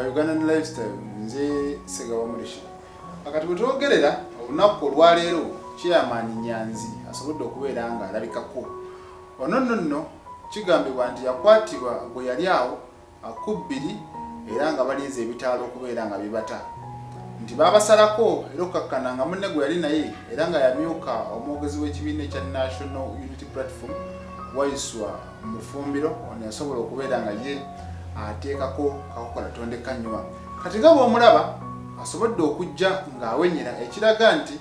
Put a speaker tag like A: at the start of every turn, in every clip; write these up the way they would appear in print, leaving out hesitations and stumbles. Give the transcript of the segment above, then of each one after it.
A: Ugandan Lifestyle nze Segawa Mulishi. Akati butwogerera olunaku olwaleero Chairman Nyanzi asobodde okubeera nga alabikako. Ono nno kigambibwa nti yakwatibwa bwe yali awo akubbiri era nga balinze ebitaalo okubeera nga bibata. Nti babasalako era okakkana nga munne gwe yali naye era nga yamyuka omwogezi w'ekibiina ekya National Unity Platform Waiswa Mufumbiro ono yasobola okubeera nga ye ateekako kakokola tondeka nnyuma. Kati nga bw'omulaba asobodde okujja ng'awenyera ekiraga nti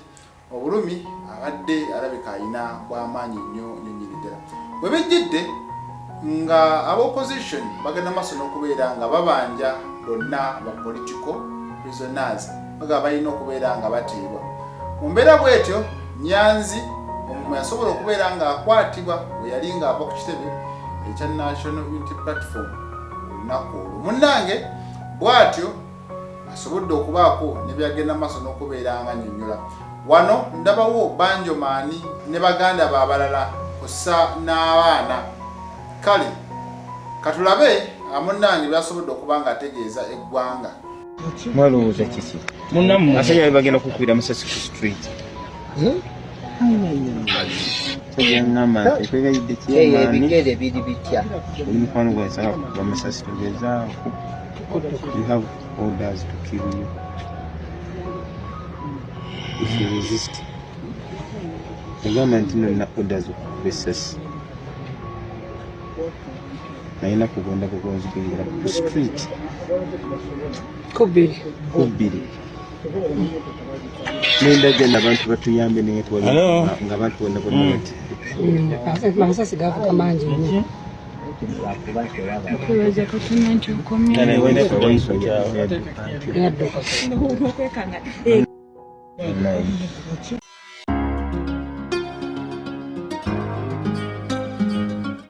A: obulumi abadde alabika alina bw'amaanyi nnyo nnyonnyini ddala. Bwe bijjidde nga ab'opposition bagenda maaso n'okubeera nga babanja bonna ba political prisoners baga balina okubeera nga bateebwa. Mu mbeera bw'etyo Nyanzi omuntu yasobola okubeera nga akwatibwa bwe yali ng'ava ku kitebe ekya National Unity Platform olunaku olwo. Munnange bw'atyo asobodde okubaako ne byagenda maaso n'okubeera nga nnyonnyola. Wano ndabawo Banjomaani ne baganda b'abalala kussa n'abaana. Kale katulabe munnange byasobodde okuba nga ategeeza eggwanga.
B: Mwalowooza kiki? Munnammwe asajja bagenda kukubira Musasi ku street. Ekwegayidde
C: ebigere biri bitya
B: omukwano gwasaba kukuba Musasi tugezaaku. You have orders to kill you. If you resist, the government no orders okukuba essasi. Naina kugenda kugonzigirira ku street.
C: kubiri
B: Nenda genda abantu batuyambe naye twali nga bantu bonna bonna bati
C: amasasi gavuga mangi nnyo.
D: Kuweza kutuma nti ukomya
B: na wenda kwa waiso ya
C: Yadduka.
D: okwekanga